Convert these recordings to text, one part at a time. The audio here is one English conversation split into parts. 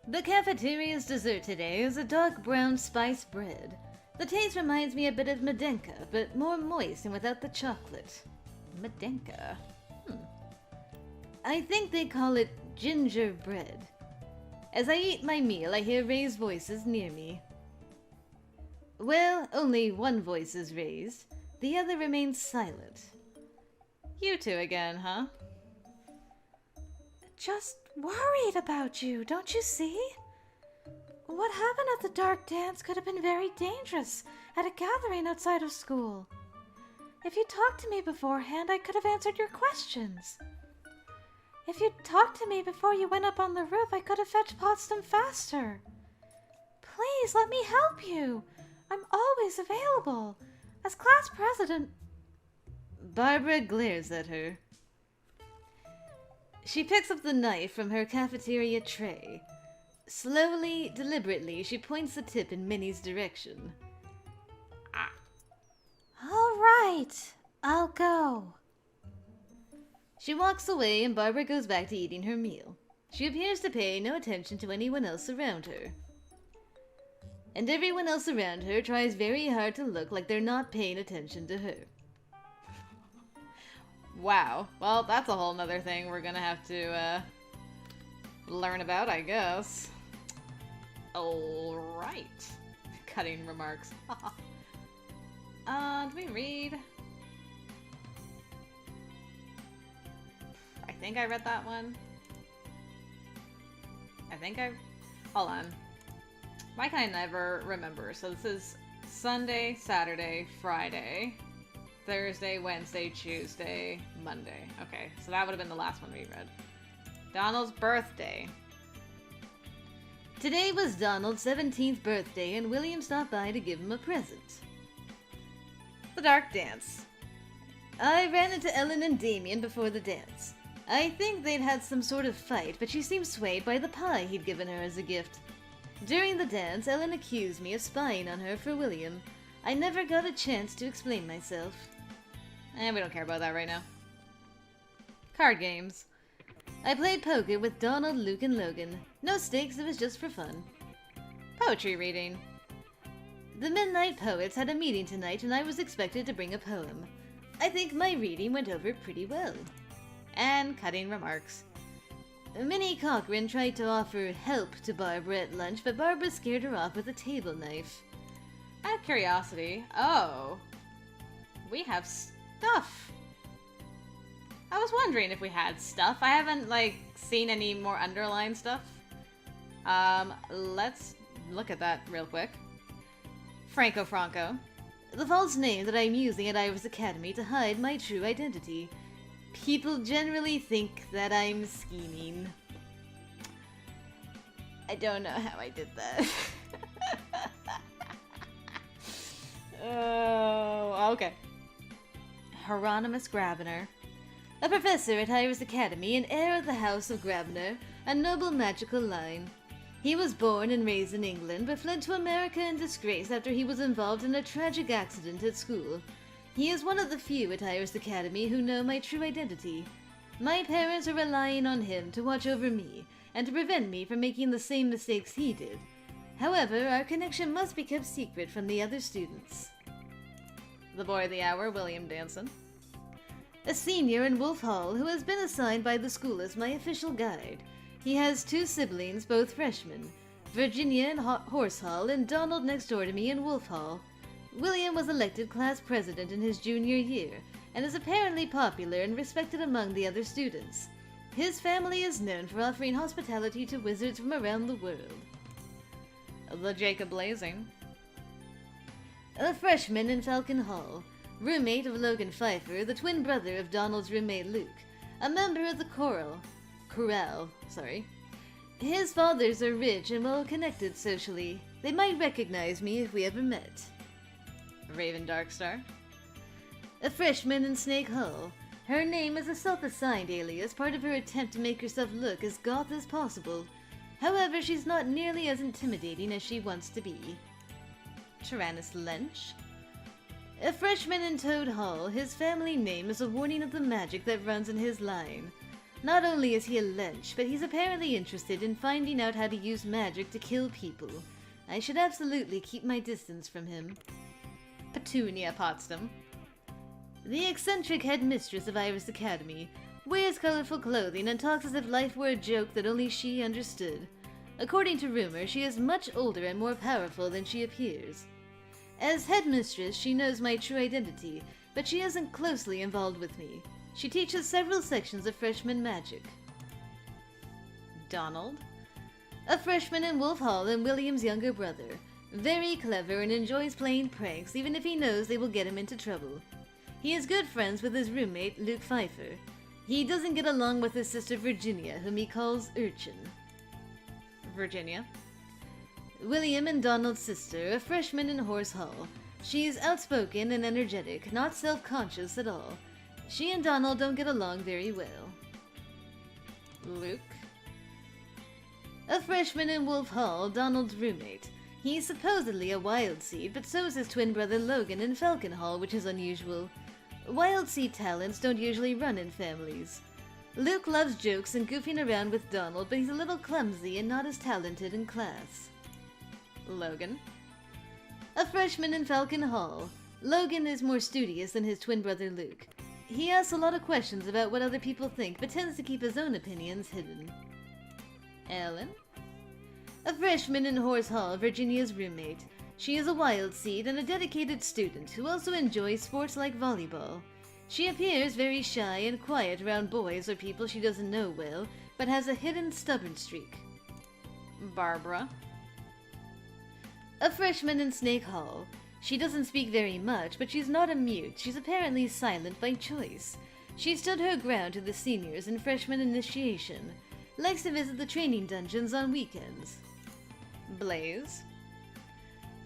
The cafeteria's dessert today is a dark brown spice bread. The taste reminds me a bit of Medenka, but more moist and without the chocolate. Medenka? I think they call it gingerbread. As I eat my meal, I hear raised voices near me. Well, only one voice is raised. The other remains silent. You two again, huh? Just worried about you, don't you see? What happened at the dark dance could have been very dangerous at a gathering outside of school. If you talked to me beforehand, I could have answered your questions. If you'd talked to me before you went up on the roof, I could have fetched Potsdam faster. Please, let me help you. I'm always available. As class president... Barbara glares at her. She picks up the knife from her cafeteria tray. Slowly, deliberately, she points the tip in Minnie's direction. All right, I'll go. She walks away and Barbara goes back to eating her meal. She appears to pay no attention to anyone else around her. And everyone else around her tries very hard to look like they're not paying attention to her. Wow. Well, that's a whole nother thing we're gonna have to, learn about, I guess. Alright. Cutting remarks. Do we read? I think I read that one. Hold on. Why can I never remember? So this is Sunday, Saturday, Friday, Thursday, Wednesday, Tuesday, Monday. Okay, so that would have been the last one we read. Donald's birthday. Today was Donald's 17th birthday, and William stopped by to give him a present. The dark dance. I ran into Ellen and Damien before the dance. I think they'd had some sort of fight, but she seemed swayed by the pie he'd given her as a gift. During the dance, Ellen accused me of spying on her for William. I never got a chance to explain myself. We don't care about that right now. Card games. I played poker with Donald, Luke, and Logan. No stakes, it was just for fun. Poetry reading. The Midnight Poets had a meeting tonight and I was expected to bring a poem. I think my reading went over pretty well. And cutting remarks. Minnie Cochran tried to offer help to Barbara at lunch, but Barbara scared her off with a table knife. Out of curiosity, we have stuff. I was wondering if we had stuff. I haven't, seen any more underlined stuff. Let's look at that real quick. Franko. The false name that I'm using at Iris Academy to hide my true identity. People generally think that I'm scheming. I don't know how I did that. Oh, okay. Hieronymus Grabiner. A professor at Iris Academy, an heir of the House of Grabiner, a noble magical line. He was born and raised in England, but fled to America in disgrace after he was involved in a tragic accident at school. He is one of the few at Iris Academy who know my true identity. My parents are relying on him to watch over me, and to prevent me from making the same mistakes he did. However, our connection must be kept secret from the other students. The boy of the hour, William Danson. A senior in Wolf Hall who has been assigned by the school as my official guide. He has two siblings, both freshmen, Virginia in Horse Hall and Donald next door to me in Wolf Hall. William was elected class president in his junior year, and is apparently popular and respected among the other students. His family is known for offering hospitality to wizards from around the world. The Jacob Blazing. A freshman in Falcon Hall, roommate of Logan Pfeiffer, the twin brother of Donald's roommate Luke, a member of the Chorale. His fathers are rich and well-connected socially. They might recognize me if we ever met. Raven Darkstar. A freshman in Snake Hall. Her name is a self-assigned alias, part of her attempt to make herself look as goth as possible. However, she's not nearly as intimidating as she wants to be. Tyrannus Lench. A freshman in Toad Hall, his family name is a warning of the magic that runs in his line. Not only is he a lench, but he's apparently interested in finding out how to use magic to kill people. I should absolutely keep my distance from him. Petunia Potsdam. The eccentric headmistress of Iris Academy wears colorful clothing and talks as if life were a joke that only she understood. According to rumor, she is much older and more powerful than she appears. As headmistress, she knows my true identity, but she isn't closely involved with me. She teaches several sections of freshman magic. Donald. A freshman in Wolf Hall and William's younger brother. Very clever and enjoys playing pranks even if he knows they will get him into trouble. He is good friends with his roommate, Luke Pfeiffer. He doesn't get along with his sister Virginia, whom he calls Urchin. Virginia. William and Donald's sister, a freshman in Horse Hall. She is outspoken and energetic, not self-conscious at all. She and Donald don't get along very well. Luke. A freshman in Wolf Hall, Donald's roommate. He's supposedly a wild seed, but so is his twin brother Logan in Falcon Hall, which is unusual. Wild seed talents don't usually run in families. Luke loves jokes and goofing around with Donald, but he's a little clumsy and not as talented in class. Logan. A freshman in Falcon Hall. Logan is more studious than his twin brother Luke. He asks a lot of questions about what other people think, but tends to keep his own opinions hidden. Ellen. A freshman in Horse Hall, Virginia's roommate. She is a wild seed and a dedicated student who also enjoys sports like volleyball. She appears very shy and quiet around boys or people she doesn't know well, but has a hidden stubborn streak. Barbara. A freshman in Snake Hall. She doesn't speak very much, but she's not a mute. She's apparently silent by choice. She stood her ground to the seniors in freshman initiation. Likes to visit the training dungeons on weekends. Blaze.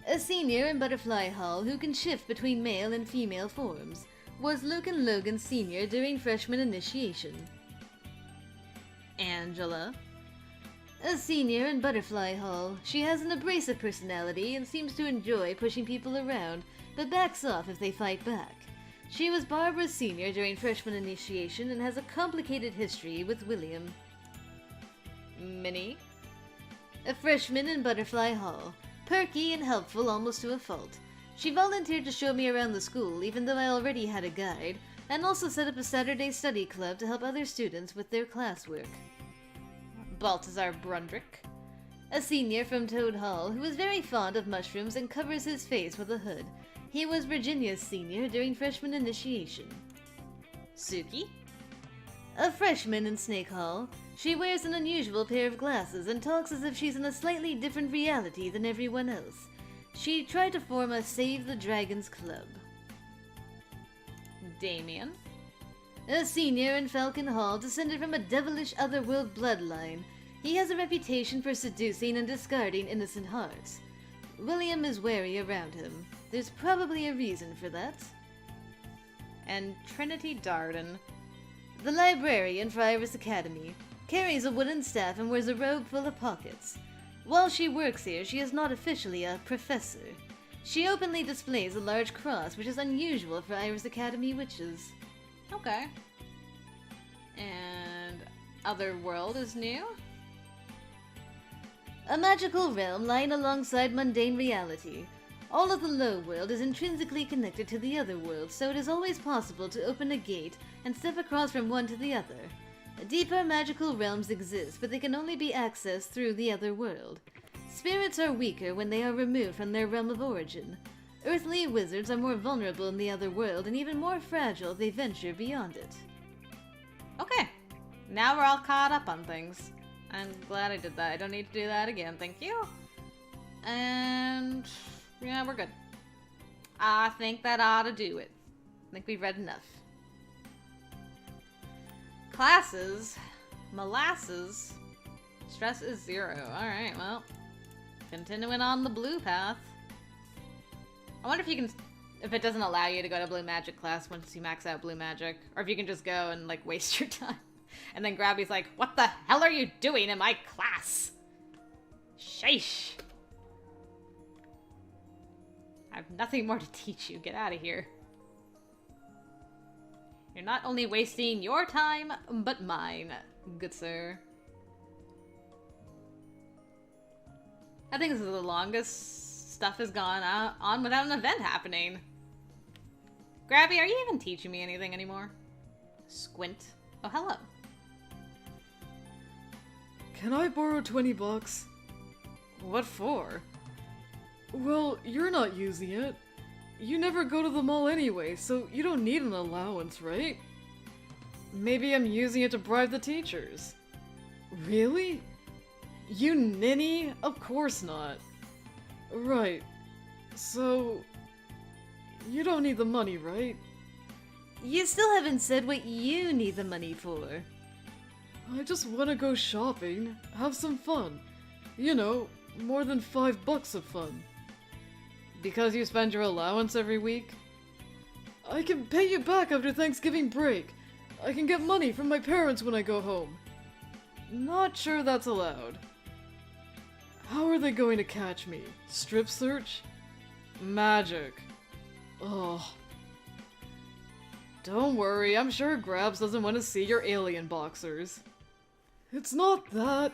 A senior in Butterfly Hall who can shift between male and female forms. Was Luke and Logan's senior during freshman initiation. Angela. A senior in Butterfly Hall. She has an abrasive personality and seems to enjoy pushing people around, but backs off if they fight back. She was Barbara's senior during freshman initiation and has a complicated history with William. Minnie. A freshman in Butterfly Hall. Perky and helpful almost to a fault. She volunteered to show me around the school even though I already had a guide, and also set up a Saturday study club to help other students with their classwork. Balthazar Brundrick. A senior from Toad Hall who is very fond of mushrooms and covers his face with a hood. He was Virginia's senior during freshman initiation. Suki. A freshman in Snake Hall. She wears an unusual pair of glasses and talks as if she's in a slightly different reality than everyone else. She tried to form a Save the Dragons club. Damien. A senior in Falcon Hall, descended from a devilish otherworld bloodline. He has a reputation for seducing and discarding innocent hearts. William is wary around him. There's probably a reason for that. And Trinity Darden. The librarian for Iris Academy. Carries a wooden staff and wears a robe full of pockets. While she works here, she is not officially a professor. She openly displays a large cross, which is unusual for Iris Academy witches. Okay. And Otherworld is new? A magical realm lying alongside mundane reality. All of the low world is intrinsically connected to the other world, so it is always possible to open a gate and step across from one to the other. Deeper magical realms exist, but they can only be accessed through the other world. Spirits are weaker when they are removed from their realm of origin. Earthly wizards are more vulnerable in the other world, and even more fragile if they venture beyond it. Okay, now we're all caught up on things. I'm glad I did that. I don't need to do that again, thank you. And yeah, we're good. I think that ought to do it. I think we've read enough. Classes, molasses, stress is 0. Alright, well, continuing on the blue path. I wonder if you can, if it doesn't allow you to go to blue magic class once you max out blue magic, or if you can just go and like waste your time. And then Grabby's like, what the hell are you doing in my class? Sheesh. I have nothing more to teach you. Get out of here. You're not only wasting your time, but mine, good sir. I think this is the longest stuff has gone on without an event happening. Grabby, are you even teaching me anything anymore? Squint. Oh, hello. Can I borrow 20 bucks? What for? Well, you're not using it. You never go to the mall anyway, so you don't need an allowance, right? Maybe I'm using it to bribe the teachers. Really? You ninny? Of course not. Right. So... you don't need the money, right? You still haven't said what you need the money for. I just want to go shopping, have some fun. You know, more than $5 of fun. Because you spend your allowance every week? I can pay you back after Thanksgiving break. I can get money from my parents when I go home. Not sure that's allowed. How are they going to catch me? Strip search? Magic. Ugh. Don't worry, I'm sure Grabs doesn't want to see your alien boxers. It's not that.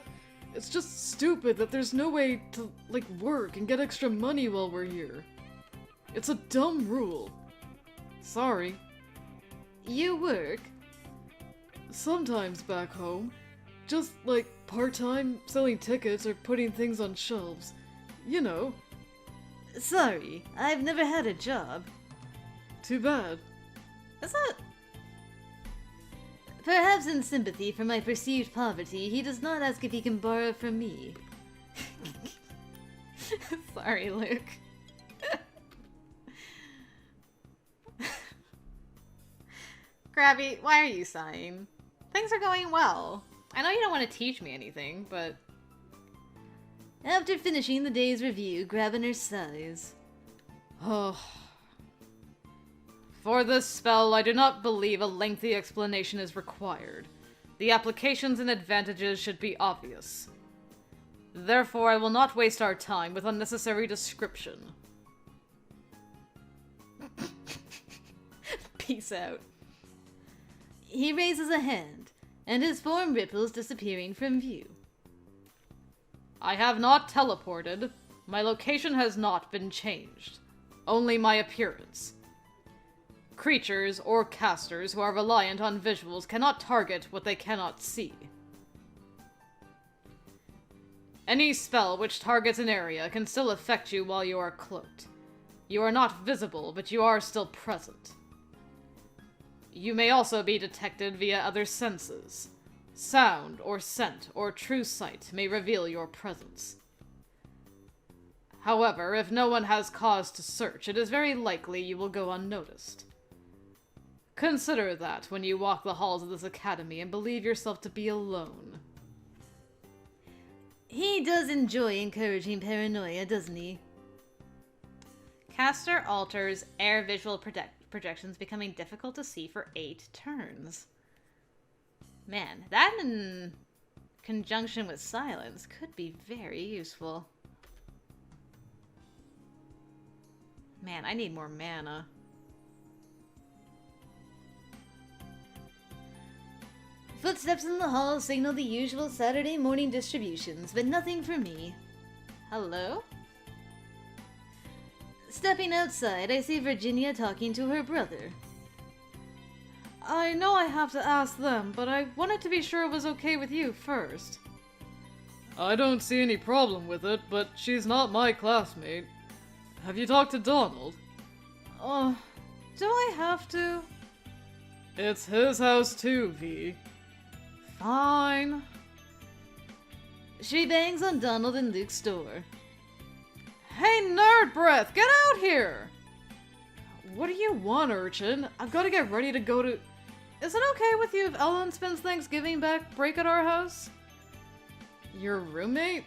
It's just stupid that there's no way to, like, work and get extra money while we're here. It's a dumb rule. Sorry. You work? Sometimes back home. Just, like, part-time, selling tickets or putting things on shelves. You know. Sorry, I've never had a job. Too bad. Is that... Perhaps in sympathy for my perceived poverty, he does not ask if he can borrow from me. Sorry, Luke. Grabby, why are you sighing? Things are going well. I know you don't want to teach me anything, but... After finishing the day's review, Grabiner sighs. Oh. For this spell, I do not believe a lengthy explanation is required. The applications and advantages should be obvious. Therefore, I will not waste our time with unnecessary description. Peace out. He raises a hand, and his form ripples, disappearing from view. I have not teleported. My location has not been changed. Only my appearance. Creatures or casters who are reliant on visuals cannot target what they cannot see. Any spell which targets an area can still affect you while you are cloaked. You are not visible, but you are still present. You may also be detected via other senses. Sound or scent or true sight may reveal your presence. However, if no one has cause to search, it is very likely you will go unnoticed. Consider that when you walk the halls of this academy and believe yourself to be alone. He does enjoy encouraging paranoia, doesn't he? Caster alters air visual projections becoming difficult to see for 8 turns. Man, that in conjunction with silence could be very useful. Man, I need more mana. Footsteps in the hall signal the usual Saturday morning distributions, but nothing for me. Hello? Stepping outside, I see Virginia talking to her brother. I know I have to ask them, but I wanted to be sure it was okay with you first. I don't see any problem with it, but she's not my classmate. Have you talked to Donald? Do I have to? It's his house too, V. Fine. She bangs on Donald and Luke's door. Hey, nerd breath, get out here! What do you want, urchin? I've got to get ready to go to... Is it okay with you if Ellen spends Thanksgiving back break at our house? Your roommate?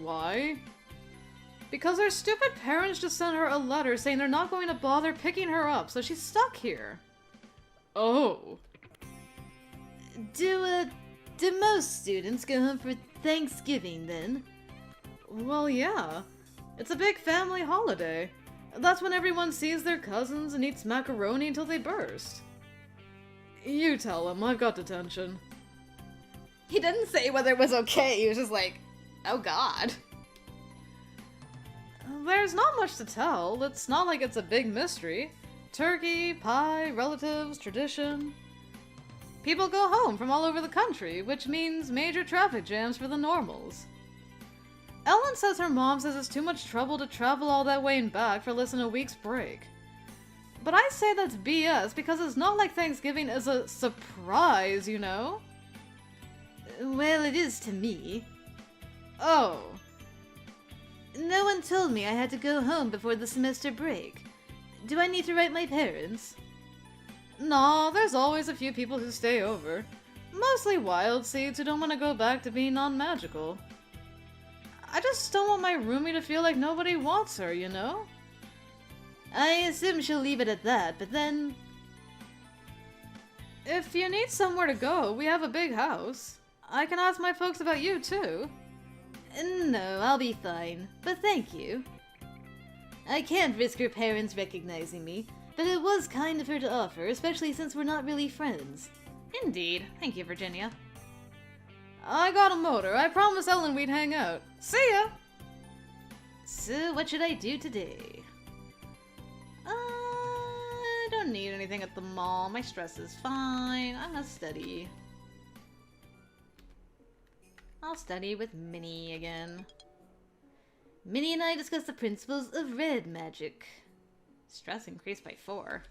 Why? Because her stupid parents just sent her a letter saying they're not going to bother picking her up, so she's stuck here. Oh. Do most students go home for Thanksgiving, then? Well, yeah. It's a big family holiday. That's when everyone sees their cousins and eats macaroni until they burst. You tell him, I've got detention. He didn't say whether it was okay, he was just like, oh god. There's not much to tell. It's not like it's a big mystery. Turkey, pie, relatives, tradition. People go home from all over the country, which means major traffic jams for the normals. Ellen says her mom says it's too much trouble to travel all that way and back for less than a week's break. But I say that's BS because it's not like Thanksgiving is a surprise, you know? Well, it is to me. Oh. No one told me I had to go home before the semester break. Do I need to write my parents? No, there's always a few people who stay over. Mostly wild seeds who don't want to go back to being non-magical. I just don't want my roomie to feel like nobody wants her, you know? I assume she'll leave it at that, but then... If you need somewhere to go, we have a big house. I can ask my folks about you, too. No, I'll be fine, but thank you. I can't risk her parents recognizing me, but it was kind of her to offer, especially since we're not really friends. Indeed. Thank you, Virginia. I got a motor. I promised Ellen we'd hang out. See ya! So, what should I do today? I don't need anything at the mall. My stress is fine. I'm gonna study. I'll study with Minnie again. Minnie and I discussed the principles of red magic. Stress increased by 4.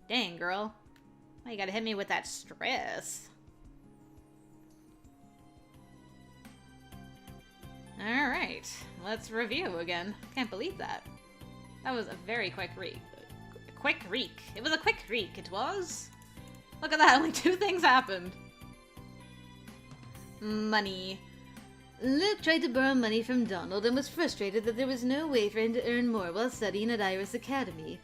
Dang, girl. Why you gotta hit me with that stress? Alright, let's review again. Can't believe that. That was a very quick reek. Quick reek. It was a quick reek, it was. Look at that, only 2 things happened. Money. Luke tried to borrow money from Donald and was frustrated that there was no way for him to earn more while studying at Iris Academy.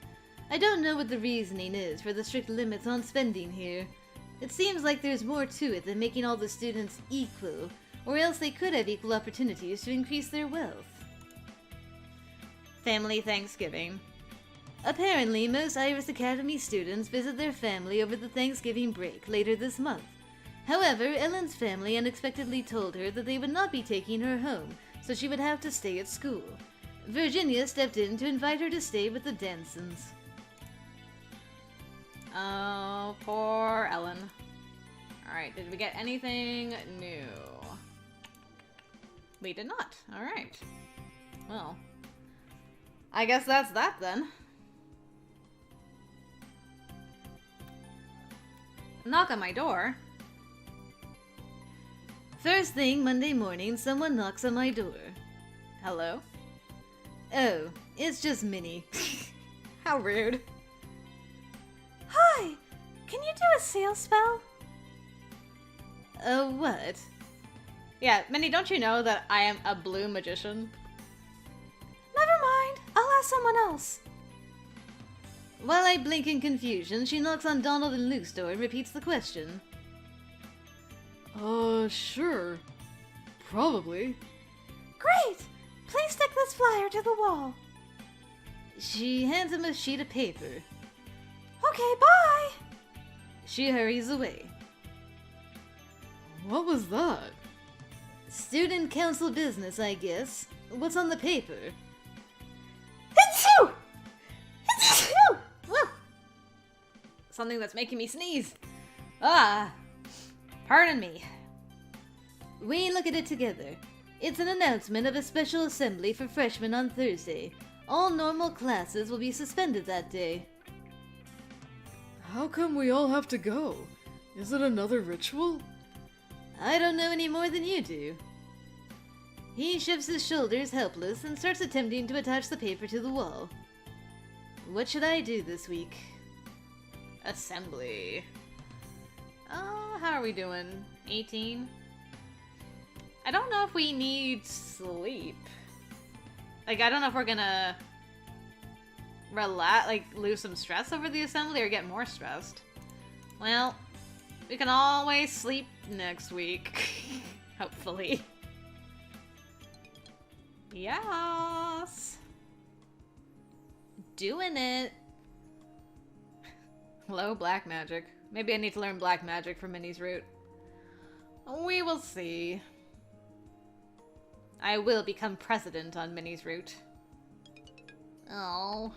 I don't know what the reasoning is for the strict limits on spending here. It seems like there's more to it than making all the students equal, or else they could have equal opportunities to increase their wealth. Family Thanksgiving. Apparently, most Iris Academy students visit their family over the Thanksgiving break later this month. However, Ellen's family unexpectedly told her that they would not be taking her home, so she would have to stay at school. Virginia stepped in to invite her to stay with the Dansons. Oh, poor Ellen. Alright, did we get anything new? We did not. Alright. Well, I guess that's that then. Knock on my door. First thing Monday morning, someone knocks on my door. Hello? Oh, it's just Minnie. How rude. Hi! Can you do a seal spell? What? Yeah, Minnie, don't you know that I am a blue magician? Never mind. I'll ask someone else. While I blink in confusion, she knocks on Donald and Luke's door and repeats the question. Sure. Probably. Great! Please stick this flyer to the wall. She hands him a sheet of paper. Okay, bye! She hurries away. What was that? Student council business, I guess. What's on the paper? It's you! It's you! Woo! Something that's making me sneeze. Ah! Pardon me. We look at it together. It's an announcement of a special assembly for freshmen on Thursday. All normal classes will be suspended that day. How come we all have to go? Is it another ritual? I don't know any more than you do. He shifts his shoulders helpless and starts attempting to attach the paper to the wall. What should I do this week? Assembly. How are we doing? 18? I don't know if we need sleep. Like, I don't know if we're gonna lose some stress over the assembly or get more stressed. Well, we can always sleep next week. Hopefully. Yes. Doing it. Hello, black magic. Maybe I need to learn black magic for Minnie's route. We will see. I will become president on Minnie's route. Oh,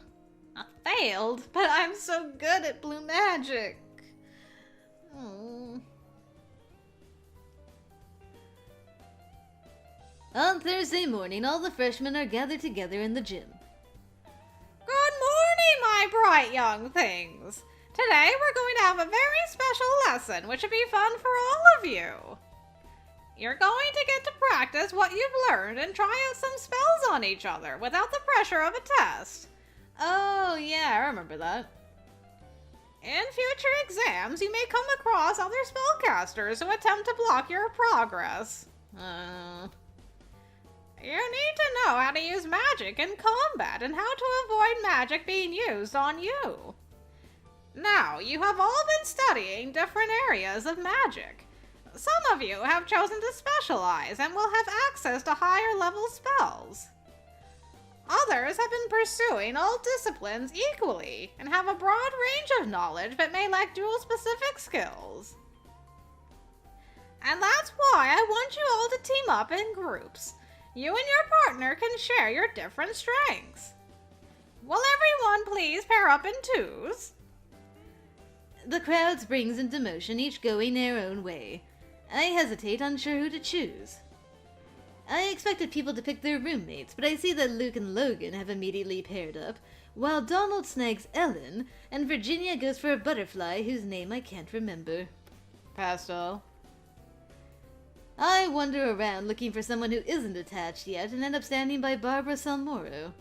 I failed, but I'm so good at blue magic. Oh. On Thursday morning, all the freshmen are gathered together in the gym. Good morning, my bright young things. Today we're going to have a very special lesson, which should be fun for all of you. You're going to get to practice what you've learned and try out some spells on each other without the pressure of a test. Oh, yeah, I remember that. In future exams, you may come across other spellcasters who attempt to block your progress. You need to know how to use magic in combat and how to avoid magic being used on you. Now, you have all been studying different areas of magic. Some of you have chosen to specialize and will have access to higher level spells. Others have been pursuing all disciplines equally and have a broad range of knowledge but may lack dual-specific skills. And that's why I want you all to team up in groups. You and your partner can share your different strengths. Will everyone please pair up in twos? The crowd springs into motion, each going their own way. I hesitate, unsure who to choose. I expected people to pick their roommates, but I see that Luke and Logan have immediately paired up, while Donald snags Ellen, and Virginia goes for a butterfly whose name I can't remember. Pastel. I wander around looking for someone who isn't attached yet and end up standing by Barbara Salmoro.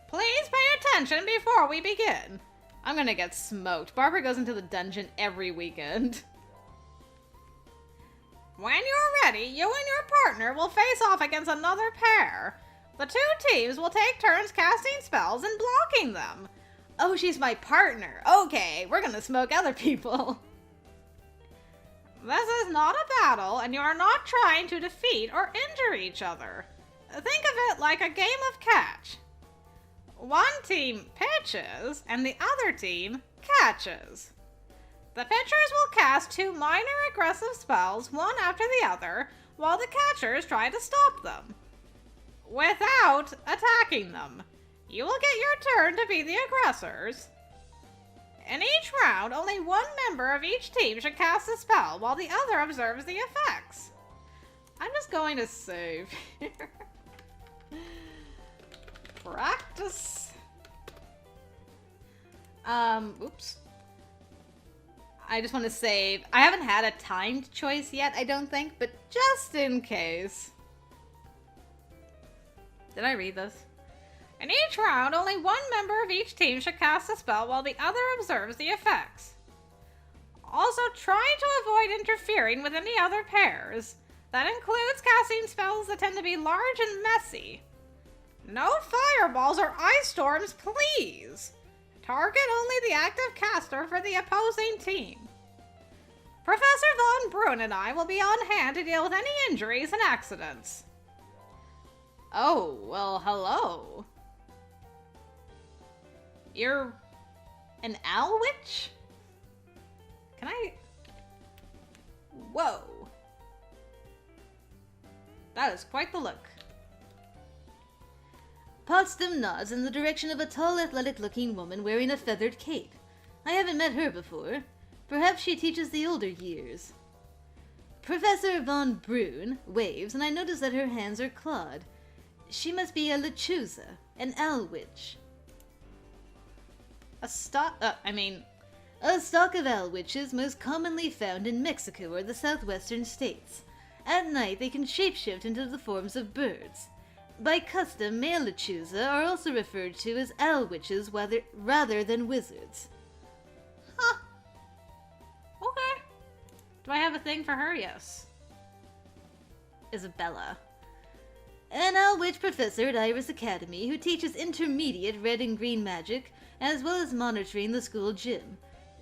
Please pay attention before we begin. I'm gonna get smoked. Barbara goes into the dungeon every weekend. When you're ready, you and your partner will face off against another pair. The two teams will take turns casting spells and blocking them. Oh, she's my partner. Okay, we're gonna smoke other people. This is not a battle, and you are not trying to defeat or injure each other. Think of it like a game of catch. One team pitches, and the other team catches. The pitchers will cast two minor aggressive spells, one after the other, while the catchers try to stop them, without attacking them. You will get your turn to be the aggressors. In each round, only one member of each team should cast a spell, while the other observes the effects. I'm just going to save here. Practice. Oops. I just want to save. I haven't had a timed choice yet, I don't think, but just in case. Did I read this? In each round, only one member of each team should cast a spell while the other observes the effects. Also, try to avoid interfering with any other pairs. That includes casting spells that tend to be large and messy. No fireballs or ice storms, please. Target only the active caster for the opposing team. Professor Von Brunn and I will be on hand to deal with any injuries and accidents. Oh, well, hello. You're an owl witch? Can I... Whoa. That is quite the look. Potsdam nods in the direction of a tall, athletic-looking woman wearing a feathered cape. I haven't met her before. Perhaps she teaches the older years. Professor Von Brunn waves, and I notice that her hands are clawed. She must be a lechuza, an owl witch. A stock of owl witches most commonly found in Mexico or the southwestern states. At night, they can shapeshift into the forms of birds. By custom, male lechuza are also referred to as owl witches rather than wizards. Huh. Okay. Do I have a thing for her? Yes. Isabella. An owl witch professor at Iris Academy who teaches intermediate red and green magic, as well as monitoring the school gym.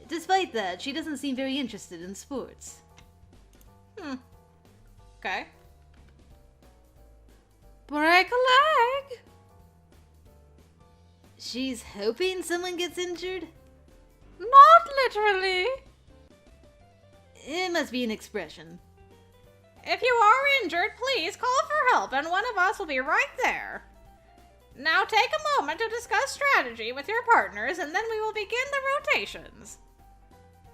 Despite that, she doesn't seem very interested in sports. Okay. Break a leg! She's hoping someone gets injured? Not literally. It must be an expression. If you are injured, please call for help and one of us will be right there. Now take a moment to discuss strategy with your partners and then we will begin the rotations.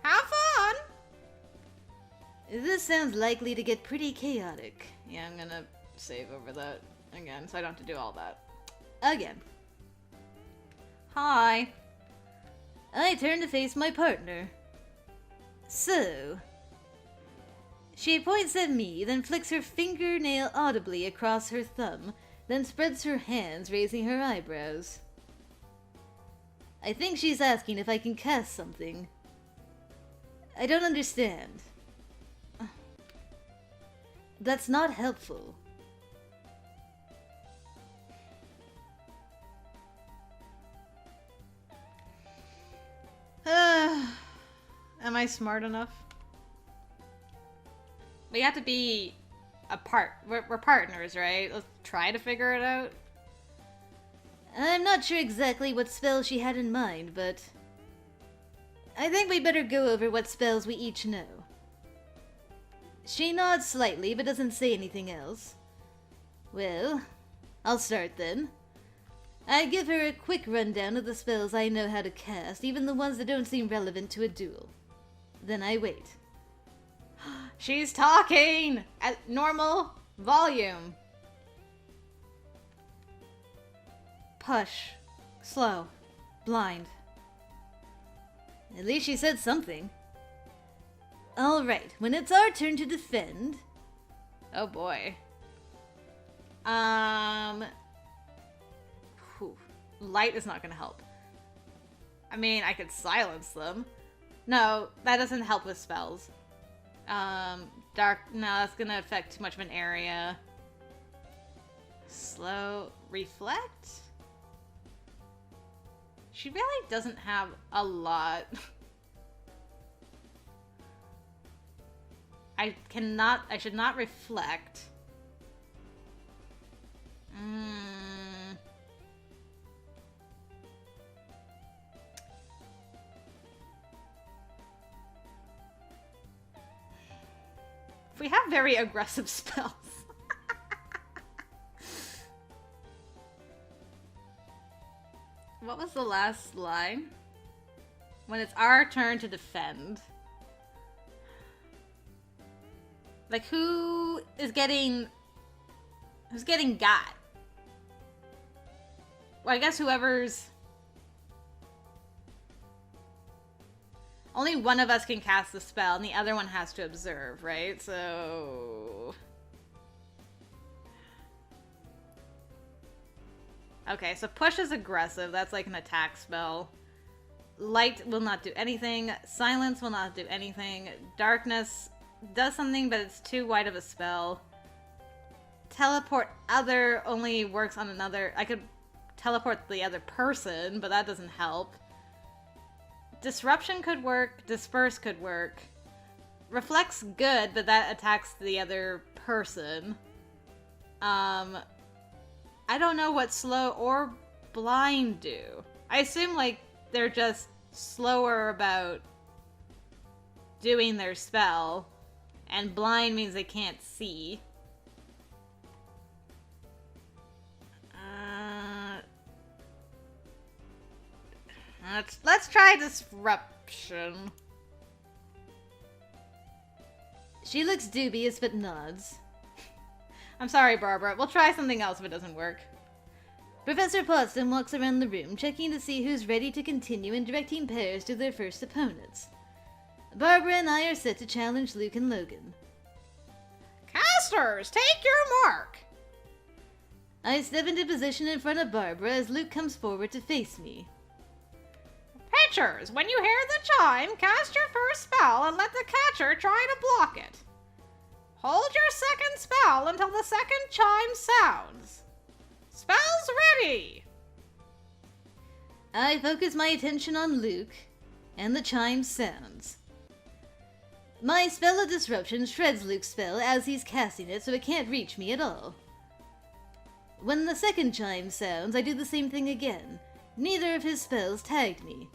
Have fun! This sounds likely to get pretty chaotic. Yeah, I'm gonna save over that again so I don't have to do all that. Again. Hi. I turn to face my partner. So... She points at me, then flicks her fingernail audibly across her thumb, then spreads her hands, raising her eyebrows. I think she's asking if I can cast something. I don't understand. That's not helpful. Am I smart enough? We have to be we're partners, right? Let's try to figure it out. I'm not sure exactly what spell she had in mind, but... I think we better go over what spells we each know. She nods slightly, but doesn't say anything else. Well, I'll start then. I give her a quick rundown of the spells I know how to cast, even the ones that don't seem relevant to a duel. Then I wait. She's talking! At normal volume. Push. Slow. Blind. At least she said something. Alright, when it's our turn to defend... Oh boy. Light is not gonna help. I mean, I could silence them. No, that doesn't help with spells. Dark, no, that's gonna affect too much of an area. Slow, reflect? She really doesn't have a lot. I should not reflect. We have very aggressive spells. What was the last line? When it's our turn to defend. Like, who's getting got? Well, I guess whoever's... Only one of us can cast the spell, and the other one has to observe, right? So... Okay, so push is aggressive. That's like an attack spell. Light will not do anything. Silence will not do anything. Darkness does something, but it's too wide of a spell. Teleport other only works on another. I could teleport the other person, but that doesn't help. Disruption could work. Disperse could work. Reflect's good, but that attacks the other person. I don't know what slow or blind do. I assume, like, they're just slower about doing their spell, and blind means they can't see. Let's try disruption. She looks dubious but nods. I'm sorry, Barbara. We'll try something else if it doesn't work. Professor Potsdam walks around the room, checking to see who's ready to continue and directing pairs to their first opponents. Barbara and I are set to challenge Luke and Logan. Casters, take your mark! I step into position in front of Barbara as Luke comes forward to face me. Pitchers, when you hear the chime, cast your first spell and let the catcher try to block it. Hold your second spell until the second chime sounds. Spells ready! I focus my attention on Luke, and the chime sounds. My spell of disruption shreds Luke's spell as he's casting it so it can't reach me at all. When the second chime sounds, I do the same thing again, Neither of his spells tagged me.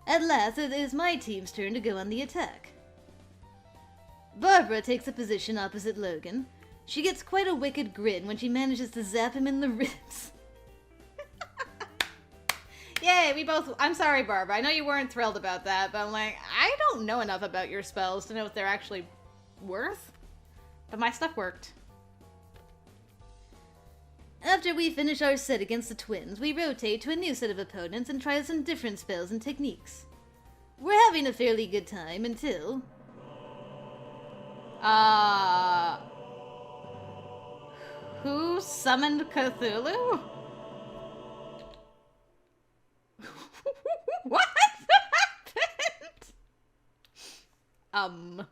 At last, it is my team's turn to go on the attack. Barbara takes a position opposite Logan. She gets quite a wicked grin when she manages to zap him in the ribs. Yay, we both... I'm sorry, Barbara. I know you weren't thrilled about that, but I'm like, I don't know enough about your spells to know what they're actually worth. But my stuff worked. After we finish our set against the twins, we rotate to a new set of opponents and try some different spells and techniques. We're having a fairly good time until... Who summoned Cthulhu? What happened?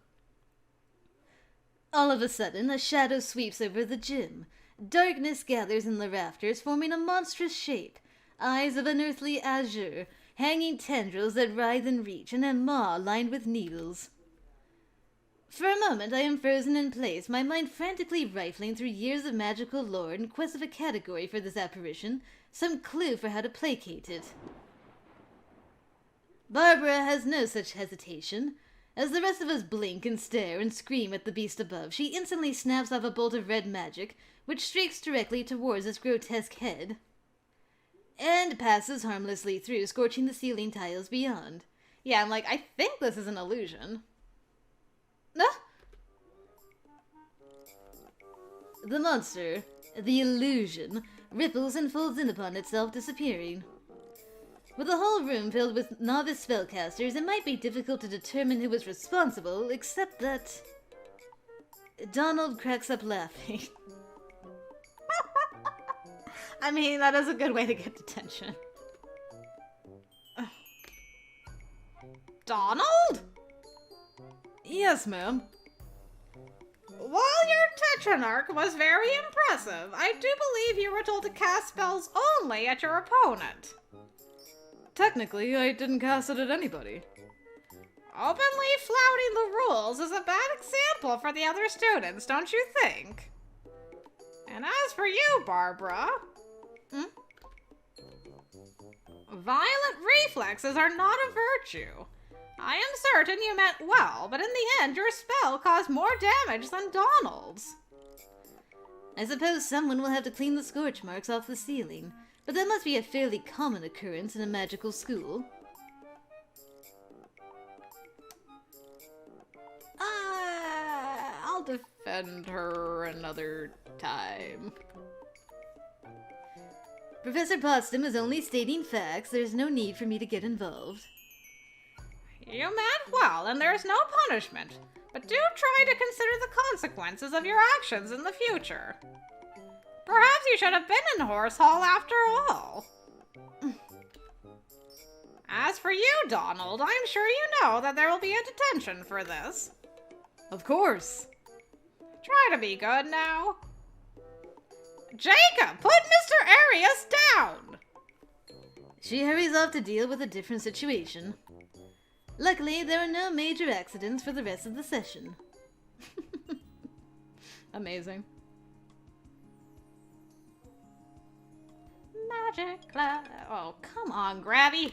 All of a sudden, a shadow sweeps over the gym. Darkness gathers in the rafters, forming a monstrous shape. Eyes of unearthly azure, hanging tendrils that writhe and reach, and a maw lined with needles. For a moment, I am frozen in place, my mind frantically rifling through years of magical lore in quest of a category for this apparition, some clue for how to placate it. Barbara has no such hesitation. As the rest of us blink and stare and scream at the beast above, she instantly snaps off a bolt of red magic, which streaks directly towards its grotesque head, and passes harmlessly through, scorching the ceiling tiles beyond. Yeah, I'm like, I think this is an illusion. Ah! The monster, the illusion, ripples and folds in upon itself, disappearing. With a whole room filled with novice spellcasters, it might be difficult to determine who was responsible, except that... Donald cracks up laughing. I mean, that is a good way to get detention. Donald? Yes, ma'am. While your Tetronarch was very impressive, I do believe you were told to cast spells only at your opponent. Technically, I didn't cast it at anybody. Openly flouting the rules is a bad example for the other students, don't you think? And as for you, Barbara... Violent reflexes are not a virtue. I am certain you meant well, but in the end, your spell caused more damage than Donald's. I suppose someone will have to clean the scorch marks off the ceiling, but that must be a fairly common occurrence in a magical school. I'll defend her another time. Professor Potsdam is only stating facts. There's no need for me to get involved. You meant well, and there is no punishment, but do try to consider the consequences of your actions in the future. Perhaps you should have been in Horse Hall after all. As for you, Donald, I'm sure you know that there will be a detention for this. Of course. Try to be good now. Jacob, put Mr. Arias down! She hurries off to deal with a different situation. Luckily, there are no major accidents for the rest of the session. Amazing. Magic class. Oh, come on, Grabby.